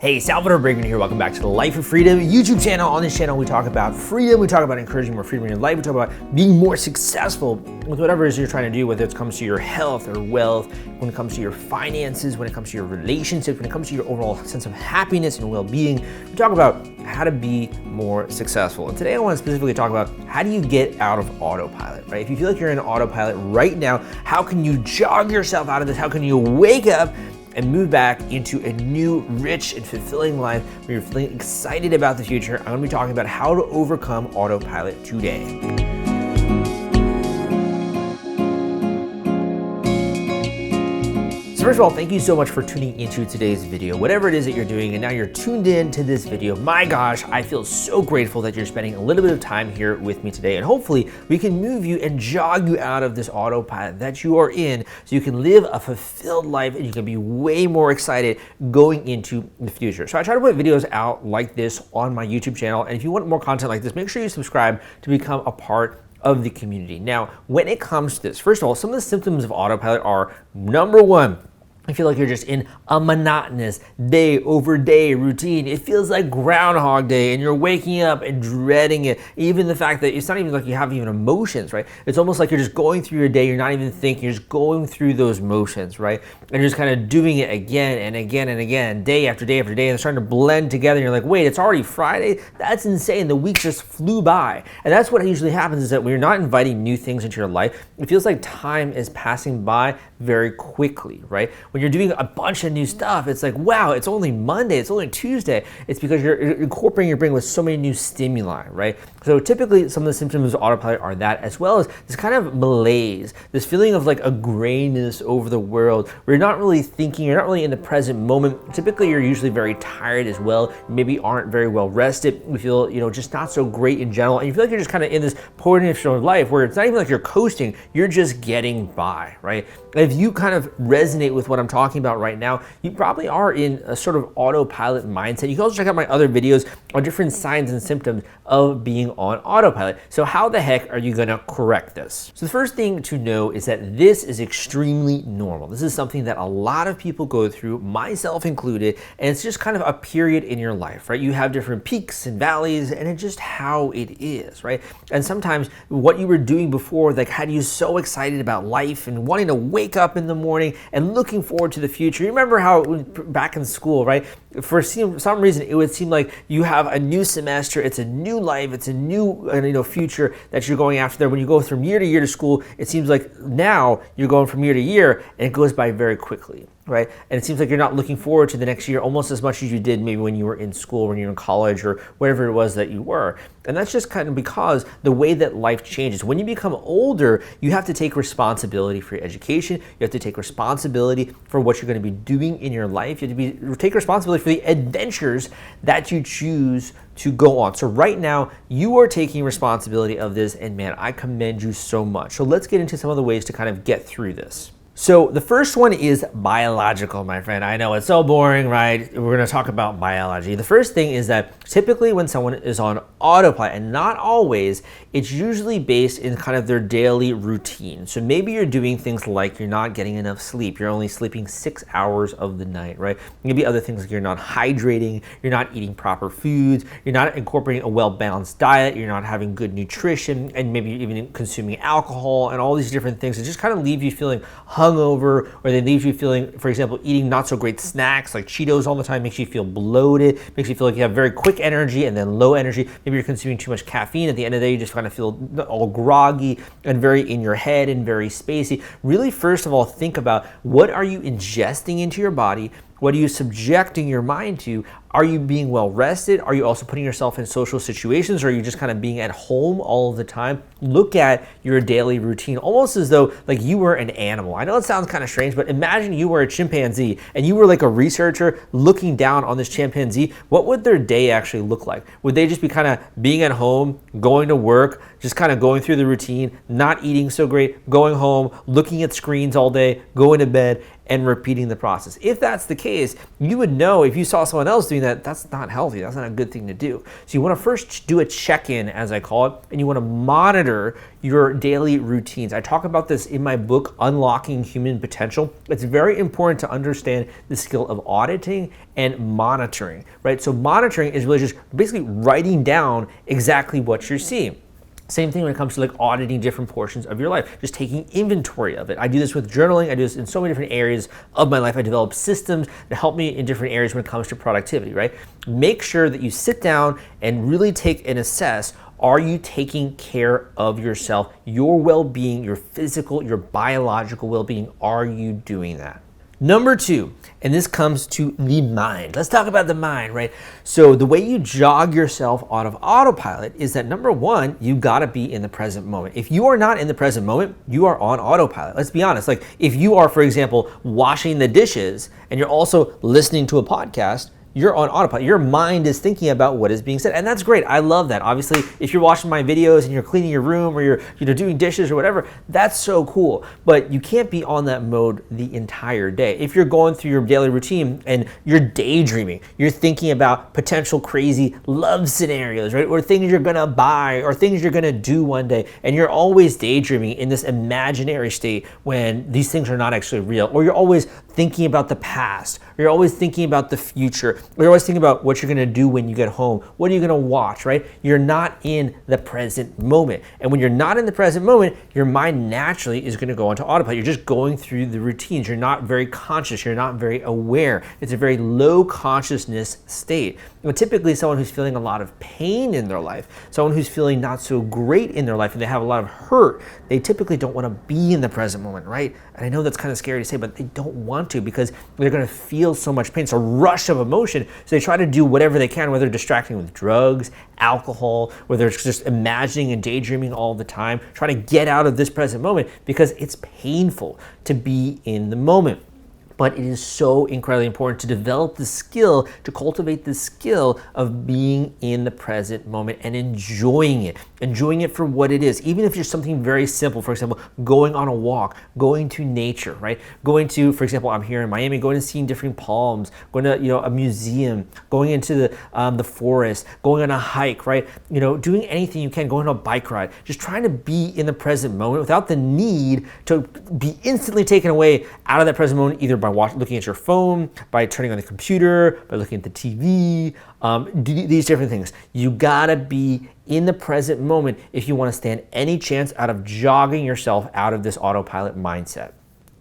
Hey, Salvador Brinkman here. Welcome back to the Life of Freedom YouTube channel. On this channel, we talk about freedom. We talk about encouraging more freedom in your life. We talk about being more successful with whatever it is you're trying to do, whether it comes to your health or wealth, when it comes to your finances, when it comes to your relationships, when it comes to your overall sense of happiness and well-being. We talk about how to be more successful. And today I want to specifically talk about how do you get out of autopilot, right? If you feel like you're in autopilot right now, how can you jog yourself out of this? How can you wake up and move back into a new, rich, and fulfilling life where you're feeling excited about the future? I'm gonna be talking about how to overcome autopilot today. So first of all, thank you so much for tuning into today's video. Whatever it is that you're doing, and now you're tuned in to this video, my gosh, I feel so grateful that you're spending a little bit of time here with me today. And hopefully we can move you and jog you out of this autopilot that you are in so you can live a fulfilled life and you can be way more excited going into the future. So I try to put videos out like this on my YouTube channel. And if you want more content like this, make sure you subscribe to become a part of the community. Now, when it comes to this, first of all, some of the symptoms of autopilot are, number one, I feel like you're just in a monotonous day over day routine. It feels like Groundhog Day and you're waking up and dreading it. Even the fact that it's not even like you have even emotions, right? It's almost like you're just going through your day. You're not even thinking, you're just going through those motions, right? And you're just kind of doing it again and again and again, day after day after day, and it's starting to blend together. And you're like, wait, it's already Friday? That's insane. The week just flew by. And that's what usually happens, is that when you're not inviting new things into your life, it feels like time is passing by very quickly, right? When you're doing a bunch of new stuff, it's like, wow, it's only Monday, it's only Tuesday. It's because you're incorporating your brain with so many new stimuli, right? So typically some of the symptoms of autopilot are that, as well as this kind of malaise, this feeling of like a grayness over the world, where you're not really thinking, you're not really in the present moment. Typically you're usually very tired as well, maybe aren't very well rested. You feel, just not so great in general. And you feel like you're just kind of in this point of your life where it's not even like you're coasting, you're just getting by, right? If you kind of resonate with what I'm talking about right now, you probably are in a sort of autopilot mindset. You can also check out my other videos on different signs and symptoms of being on autopilot. So how the heck are you gonna correct this? So the first thing to know is that this is extremely normal. This is something that a lot of people go through, myself included, and it's just kind of a period in your life, right? You have different peaks and valleys, and it's just how it is, right? And sometimes what you were doing before, like, had you so excited about life and wanting to wake up in the morning and looking forward to the future. You remember how back in school, right? For some reason, it would seem like you have a new semester, it's a new life, it's a new future that you're going after there. When you go from year to year to school, it seems like now you're going from year to year and it goes by very quickly, right? And it seems like you're not looking forward to the next year almost as much as you did maybe when you were in school, when you were in college, or wherever it was that you were. And that's just kind of because the way that life changes. When you become older, you have to take responsibility for your education. You have to take responsibility for what you're going to be doing in your life. You have to take responsibility for the adventures that you choose to go on. So right now, you are taking responsibility of this, and man, I commend you so much. So let's get into some of the ways to kind of get through this. So the first one is biological, my friend. I know it's so boring, right? We're gonna talk about biology. The first thing is that typically when someone is on autopilot, and not always, it's usually based in kind of their daily routine. So maybe you're doing things like you're not getting enough sleep. You're only sleeping 6 hours of the night, right? Maybe other things like you're not hydrating, you're not eating proper foods, you're not incorporating a well-balanced diet, you're not having good nutrition, and maybe even consuming alcohol and all these different things that just kind of leave you feeling hungover, or they leave you feeling, for example, eating not so great snacks like Cheetos all the time makes you feel bloated, makes you feel like you have very quick energy and then low energy. Maybe you're consuming too much caffeine. At the end of the day, you just kind of feel all groggy and very in your head and very spacey. Really, first of all, think about what are you ingesting into your body? What are you subjecting your mind to? Are you being well rested? Are you also putting yourself in social situations? Or are you just kind of being at home all of the time? Look at your daily routine, almost as though like you were an animal. I know it sounds kind of strange, but imagine you were a chimpanzee and you were like a researcher looking down on this chimpanzee. What would their day actually look like? Would they just be kind of being at home, going to work, just kind of going through the routine, not eating so great, going home, looking at screens all day, going to bed, and repeating the process. If that's the case, you would know if you saw someone else doing that, that's not healthy. That's not a good thing to do. So you want to first do a check-in, as I call it, and you want to monitor your daily routines. I talk about this in my book, Unlocking Human Potential. It's very important to understand the skill of auditing and monitoring, right? So monitoring is really just basically writing down exactly what you're seeing. Same thing when it comes to like auditing different portions of your life, just taking inventory of it. I do this with journaling. I do this in so many different areas of my life. I develop systems that help me in different areas when it comes to productivity, right? Make sure that you sit down and really take and assess, are you taking care of yourself, your well-being, your physical, your biological well-being? Are you doing that? Number 2, and this comes to the mind. Let's talk about the mind, right? So the way you jog yourself out of autopilot is that number 1, you gotta be in the present moment. If you are not in the present moment, you are on autopilot. Let's be honest. Like if you are, for example, washing the dishes and you're also listening to a podcast, you're on autopilot. Your mind is thinking about what is being said, and that's great. I love that. Obviously, if you're watching my videos and you're cleaning your room or you're doing dishes or whatever, that's so cool. But you can't be on that mode the entire day. If you're going through your daily routine and you're daydreaming, you're thinking about potential crazy love scenarios, right? Or things you're gonna buy or things you're gonna do one day, and you're always daydreaming in this imaginary state when these things are not actually real, or you're always thinking about the past, or you're always thinking about the future, or you're always thinking about what you're gonna do when you get home, what are you gonna watch, right? You're not in the present moment. And when you're not in the present moment, your mind naturally is gonna go onto autopilot. You're just going through the routines. You're not very conscious, you're not very aware. It's a very low consciousness state. And typically someone who's feeling a lot of pain in their life, someone who's feeling not so great in their life and they have a lot of hurt, they typically don't wanna be in the present moment, right? And I know that's kind of scary to say, but they don't want to because they're gonna feel so much pain. It's a rush of emotion. So they try to do whatever they can, whether they're distracting with drugs, alcohol, whether it's just imagining and daydreaming all the time, try to get out of this present moment because it's painful to be in the moment. But it is so incredibly important to develop the skill, to cultivate the skill of being in the present moment and enjoying it for what it is. Even if you're something very simple, for example, going on a walk, going to nature, right? Going to, for example, I'm here in Miami, going and seeing different palms, going to a museum, going into the forest, going on a hike, right? Doing anything you can, going on a bike ride, just trying to be in the present moment without the need to be instantly taken away out of that present moment, either by looking at your phone, by turning on the computer, by looking at the TV, these different things. You gotta be in the present moment if you wanna stand any chance out of jogging yourself out of this autopilot mindset.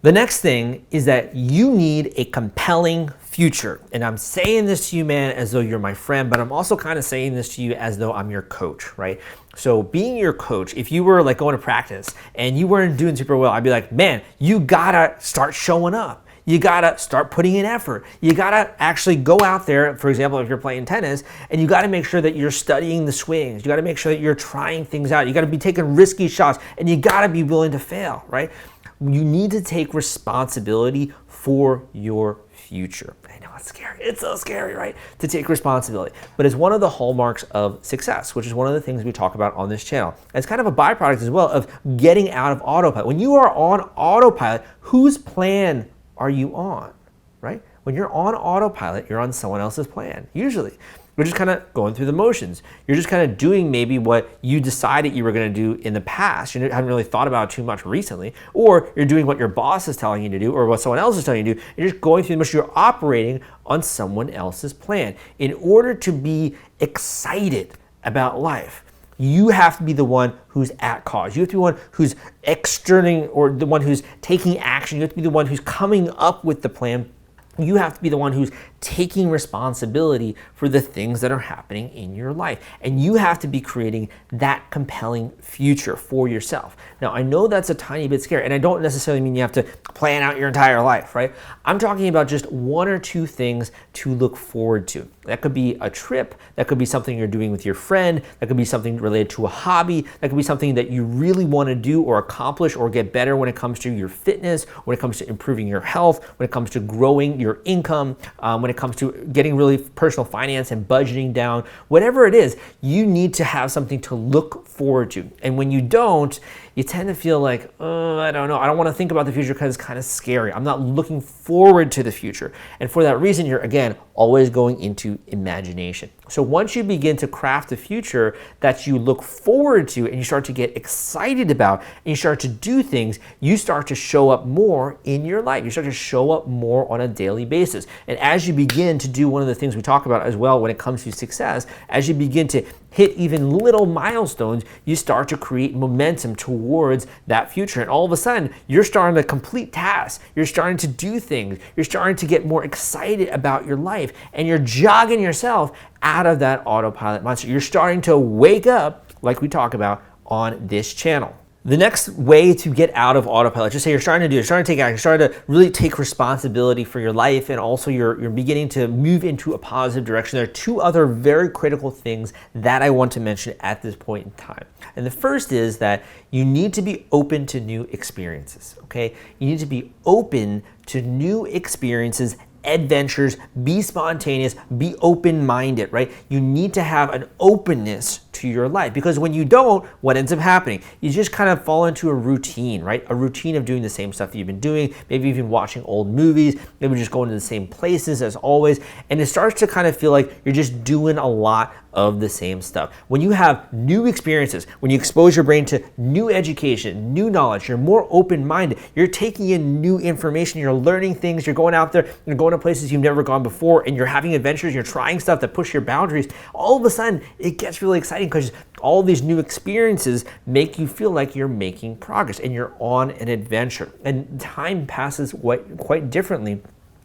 The next thing is that you need a compelling future. And I'm saying this to you, man, as though you're my friend, but I'm also kind of saying this to you as though I'm your coach, right? So being your coach, if you were like going to practice and you weren't doing super well, I'd be like, man, you gotta start showing up. You gotta start putting in effort. You gotta actually go out there, for example, if you're playing tennis, and you gotta make sure that you're studying the swings. You gotta make sure that you're trying things out. You gotta be taking risky shots, and you gotta be willing to fail, right? You need to take responsibility for your future. I know it's scary. It's so scary, right? To take responsibility. But it's one of the hallmarks of success, which is one of the things we talk about on this channel. It's kind of a byproduct as well of getting out of autopilot. When you are on autopilot, whose plan are you on, right? When you're on autopilot, you're on someone else's plan, usually. You're just kind of going through the motions. You're just kind of doing maybe what you decided you were going to do in the past. You haven't really thought about it too much recently, or you're doing what your boss is telling you to do or what someone else is telling you to do. You're just going through the motions. You're operating on someone else's plan. In order to be excited about life, you have to be the one who's at cause. You have to be the one who's externing or the one who's taking action. You have to be the one who's coming up with the plan. You have to be the one who's taking responsibility for the things that are happening in your life. And you have to be creating that compelling future for yourself. Now, I know that's a tiny bit scary, and I don't necessarily mean you have to plan out your entire life, right? I'm talking about just one or two things to look forward to. That could be a trip, that could be something you're doing with your friend, that could be something related to a hobby, that could be something that you really want to do or accomplish or get better when it comes to your fitness, when it comes to improving your health, when it comes to growing your income, when it comes to getting really personal finance and budgeting down, whatever it is, you need to have something to look forward to. And when you don't, you tend to feel like, oh, I don't know, I don't want to think about the future because it's kind of scary. I'm not looking forward to the future. And for that reason, you're, again, always going into imagination. So once you begin to craft a future that you look forward to and you start to get excited about and you start to do things, you start to show up more in your life. You start to show up more on a daily basis. And as you begin to do one of the things we talk about as well when it comes to success, as you begin to hit even little milestones, you start to create momentum towards that future. And all of a sudden, you're starting to complete tasks. You're starting to do things. You're starting to get more excited about your life. And you're jogging yourself out of that autopilot mindset. You're starting to wake up, like we talk about on this channel. The next way to get out of autopilot, just say you're starting to take action, you're starting to really take responsibility for your life, and also you're beginning to move into a positive direction. There are two other very critical things that I want to mention at this point in time. And the first is that you need to be open to new experiences, okay? You need to be open to new experiences, adventures, be spontaneous, be open-minded, right? You need to have an openness to your life, because when you don't, what ends up happening? You just kind of fall into a routine, right? A routine of doing the same stuff that you've been doing, maybe even watching old movies, maybe just going to the same places as always, and it starts to kind of feel like you're just doing a lot of the same stuff. When you have new experiences, when you expose your brain to new education, new knowledge, you're more open-minded, you're taking in new information, you're learning things, you're going out there, you're going to places you've never gone before, and you're having adventures, you're trying stuff that push your boundaries, all of a sudden, it gets really exciting because all these new experiences make you feel like you're making progress and you're on an adventure. And time passes quite differently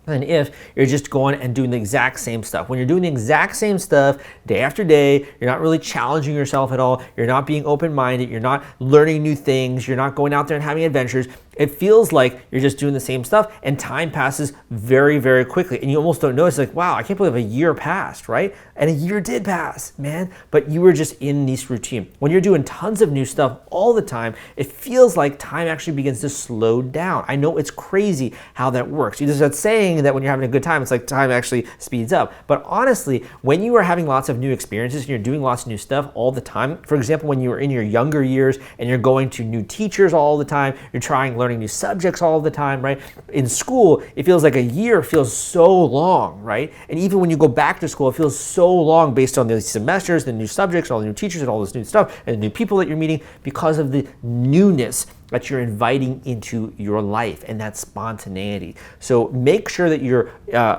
than if you're just going and doing the exact same stuff. When you're doing the exact same stuff day after day, you're not really challenging yourself at all, you're not being open-minded, you're not learning new things, you're not going out there and having adventures, it feels like you're just doing the same stuff, and time passes very, very quickly. And you almost don't notice, like, wow, I can't believe a year passed, right? And a year did pass, man, but you were just in this routine. When you're doing tons of new stuff all the time, it feels like time actually begins to slow down. I know it's crazy how that works. There's that saying that when you're having a good time, it's like time actually speeds up. But honestly, when you are having lots of new experiences and you're doing lots of new stuff all the time, for example, when you were in your younger years and you're going to new teachers all the time, you're learning new subjects all the time, right? In school, it feels like a year feels so long, right? And even when you go back to school, it feels so long based on the semesters, the new subjects, all the new teachers, and all this new stuff, and the new people that you're meeting, because of the newness that you're inviting into your life and that spontaneity. So make sure that you're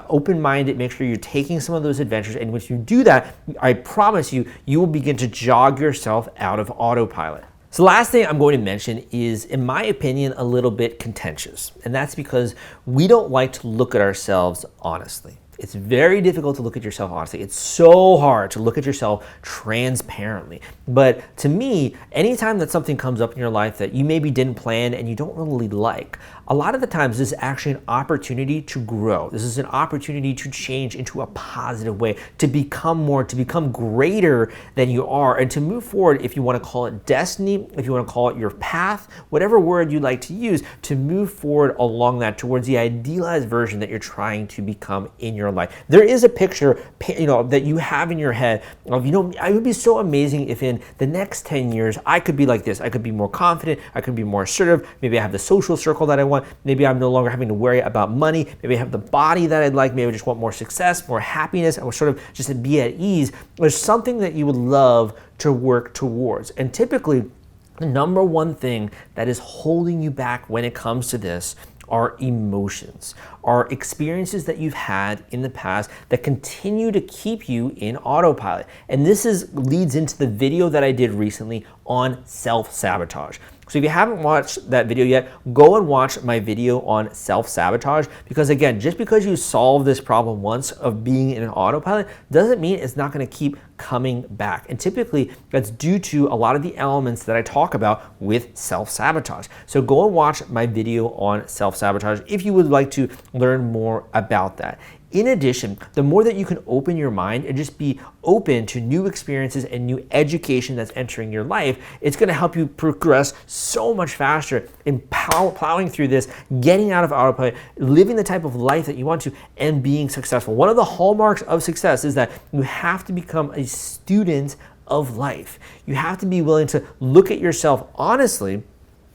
open-minded, make sure you're taking some of those adventures, and when you do that, I promise you, you will begin to jog yourself out of autopilot. So the last thing I'm going to mention is, in my opinion, a little bit contentious, and that's because we don't like to look at ourselves honestly. It's very difficult to look at yourself honestly. It's so hard to look at yourself transparently. But to me, anytime that something comes up in your life that you maybe didn't plan and you don't really like, a lot of the times this is actually an opportunity to grow. This is an opportunity to change into a positive way, to become more, to become greater than you are, and to move forward, if you want to call it destiny, if you want to call it your path, whatever word you like to use, to move forward along that towards the idealized version that you're trying to become in your life. There is a picture, that you have in your head of, it would be so amazing if in the next 10 years I could be like this. I could be more confident, I could be more assertive, maybe I have the social circle that I want, maybe I'm no longer having to worry about money, maybe I have the body that I'd like, maybe I just want more success, more happiness, or sort of just to be at ease. There's something that you would love to work towards. And typically, the number one thing that is holding you back when it comes to this are emotions, are experiences that you've had in the past that continue to keep you in autopilot. And this leads into the video that I did recently on self-sabotage. So if you haven't watched that video yet, go and watch my video on self-sabotage, because again, just because you solve this problem once of being in an autopilot doesn't mean it's not going to keep coming back. And typically that's due to a lot of the elements that I talk about with self-sabotage. So go and watch my video on self-sabotage if you would like to learn more about that. In addition, the more that you can open your mind and just be open to new experiences and new education that's entering your life, it's going to help you progress so much faster in plowing through this, getting out of autopilot, living the type of life that you want to, and being successful. One of the hallmarks of success is that you have to become a student of life. You have to be willing to look at yourself honestly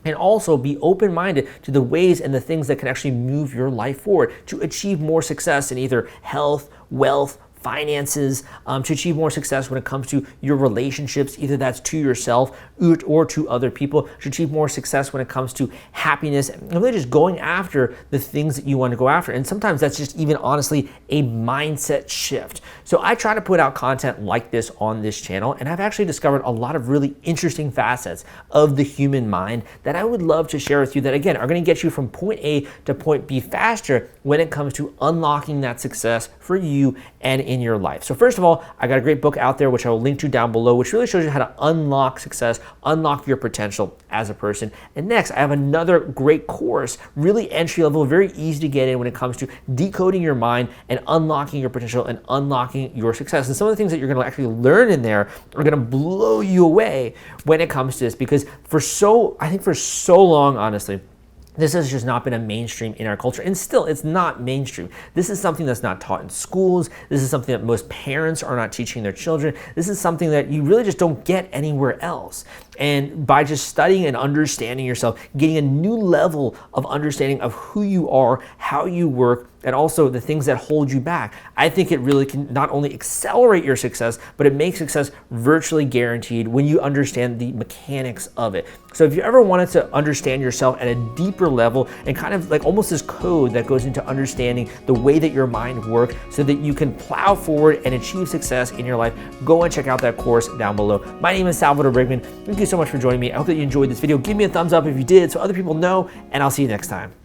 and also be open-minded to the ways and the things that can actually move your life forward to achieve more success in either health, wealth, finances, to achieve more success when it comes to your relationships, either that's to yourself or to other people, to achieve more success when it comes to happiness, and really just going after the things that you want to go after. And sometimes that's just even honestly a mindset shift. So I try to put out content like this on this channel, and I've actually discovered a lot of really interesting facets of the human mind that I would love to share with you that, again, are going to get you from point A to point B faster when it comes to unlocking that success for you and in your life. So first of all, I got a great book out there, which I will link to down below, which really shows you how to unlock success, unlock your potential as a person. And next, I have another great course, really entry level, very easy to get in when it comes to decoding your mind and unlocking your potential and unlocking your success. And some of the things that you're going to actually learn in there are going to blow you away when it comes to this, because I think for so long, honestly, this has just not been a mainstream in our culture, and still it's not mainstream. This is something that's not taught in schools. This is something that most parents are not teaching their children. This is something that you really just don't get anywhere else. And by just studying and understanding yourself, getting a new level of understanding of who you are, how you work, and also the things that hold you back, I think it really can not only accelerate your success, but it makes success virtually guaranteed when you understand the mechanics of it. So if you ever wanted to understand yourself at a deeper level and kind of like almost this code that goes into understanding the way that your mind works so that you can plow forward and achieve success in your life, go and check out that course down below. My name is Salvador Brickman. Thank you so much for joining me. I hope that you enjoyed this video. Give me a thumbs up if you did so other people know, and I'll see you next time.